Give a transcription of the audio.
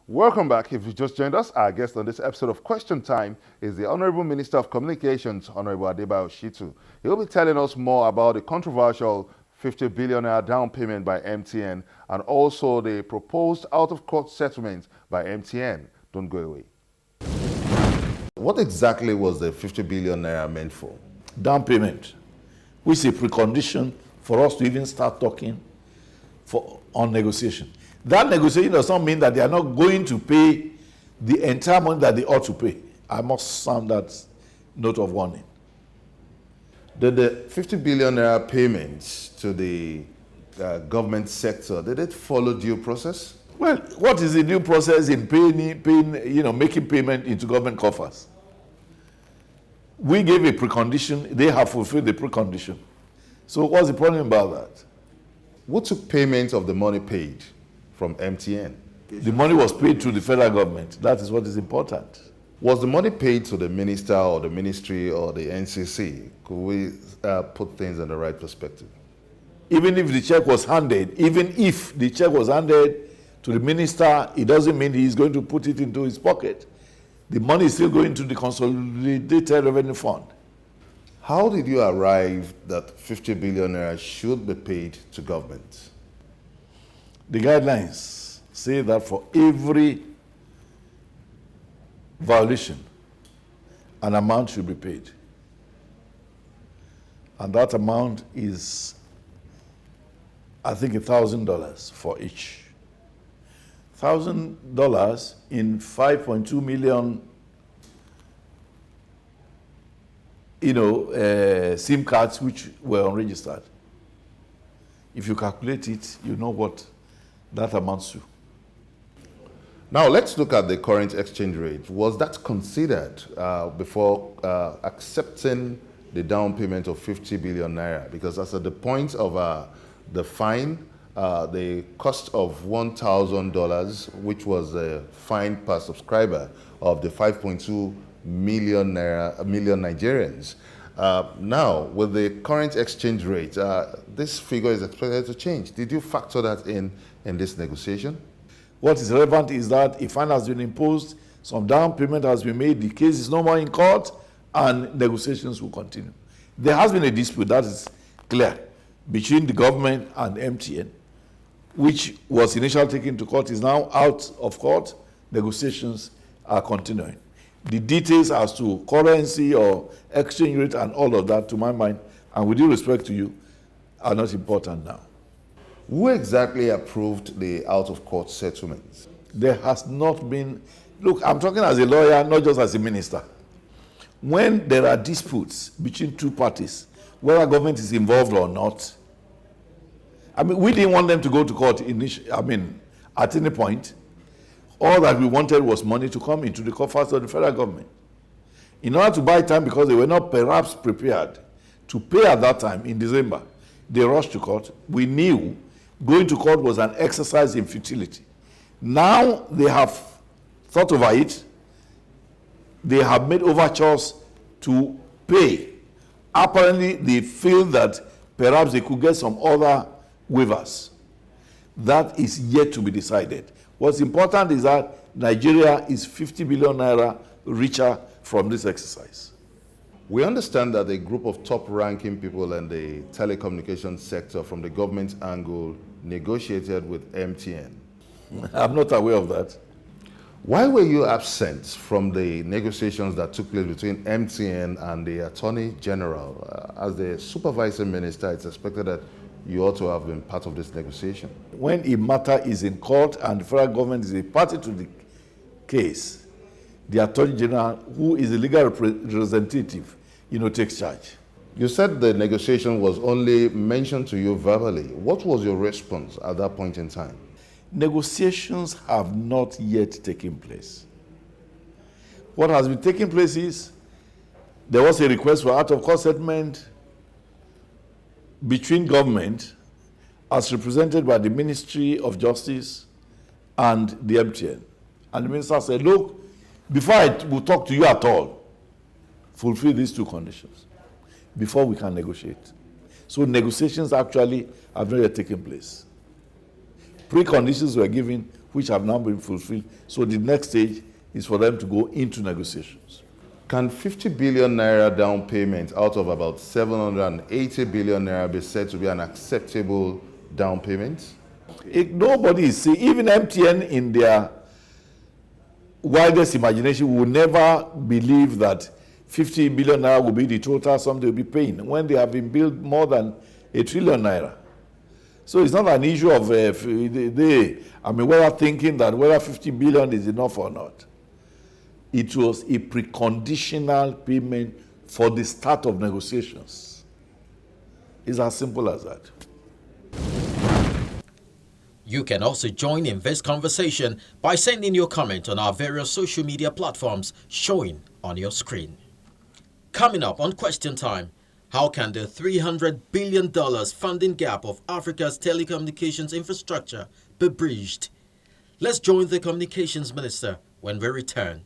Welcome back. If you just joined us, our guest on this episode of Question Time is the Honorable Minister of Communications, Honorable Adebayo. He'll be telling us more about the controversial 50 billion naira down payment by MTN and also the proposed out-of-court settlement by MTN. Don't go away. What exactly was the 50 billion naira meant for? Down payment, which is a precondition for us to even start talking on negotiation. That negotiation does not mean that they are not going to pay the entire money that they ought to pay. I must sound that note of warning. Did the 50 billion naira payments to the government sector, did it follow due process? Well, what is the due process in making payment into government coffers? We gave a precondition, they have fulfilled the precondition. So what's the problem about that? Who took payment of the money paid from MTN? The money was paid to the federal government. That is what is important. Was the money paid to the minister or the ministry or the NCC? Could we put things in the right perspective? Even if the check was handed to the minister, it doesn't mean he's going to put it into his pocket. The money is still going to the Consolidated Revenue Fund. How did you arrive that 50 billion naira should be paid to government? The guidelines say that for every violation, an amount should be paid. And that amount is, I think, $1,000 for each. $1,000 in 5.2 million, SIM cards which were unregistered. If you calculate it, you know what that amounts to. Now let's look at the current exchange rate. Was that considered before accepting the down payment of 50 billion naira? Because as at the point of the fine, the cost of $1,000, which was the fine per subscriber of the 5.2 million Nigerians. Now, with the current exchange rate, this figure is expected to change. Did you factor that in this negotiation? What is relevant is that a fine has been imposed, some down payment has been made, the case is no more in court, and negotiations will continue. There has been a dispute, that is clear, between the government and MTN, which was initially taken to court, is now out of court. Negotiations are continuing. The details as to currency or exchange rate and all of that, to my mind, and with due respect to you, are not important now. Who exactly approved the out-of-court settlements? There has not been, look, I'm talking as a lawyer, not just as a minister. When there are disputes between two parties, whether government is involved or not, we didn't want them to go to court at any point. All that we wanted was money to come into the coffers of the federal government. In order to buy time, because they were not perhaps prepared to pay at that time in December, they rushed to court. We knew going to court was an exercise in futility. Now they have thought over it. They have made overtures to pay. Apparently, they feel that perhaps they could get some other waivers. That is yet to be decided. What's important is that Nigeria is 50 billion naira richer from this exercise. We understand that a group of top-ranking people in the telecommunications sector from the government angle negotiated with MTN. I'm not aware of that. Why were you absent from the negotiations that took place between MTN and the Attorney General? As the supervising minister, it's expected that you ought to have been part of this negotiation. When a matter is in court and the federal government is a party to the case, the Attorney General, who is the legal representative, takes charge. You said the negotiation was only mentioned to you verbally. What was your response at that point in time? Negotiations have not yet taken place. What has been taking place is there was a request for out-of-court settlement between government as represented by the Ministry of Justice and the MTN. And the minister said, look, before I will talk to you at all, fulfill these two conditions before we can negotiate. So negotiations actually have not yet taken place. Preconditions were given which have now been fulfilled. So the next stage is for them to go into negotiations. Can 50 billion naira down payment out of about 780 billion naira be said to be an acceptable down payment? Nobody is saying, even MTN in their wildest imagination will never believe that 50 billion naira will be the total sum they will be paying when they have been billed more than 1 trillion naira. So it's not an issue of whether thinking that whether 50 billion is enough or not. It was a preconditional payment for the start of negotiations. It's as simple as that. You can also join in this conversation by sending your comment on our various social media platforms showing on your screen. Coming up on Question Time, how can the $300 billion funding gap of Africa's telecommunications infrastructure be bridged? Let's join the Communications Minister when we return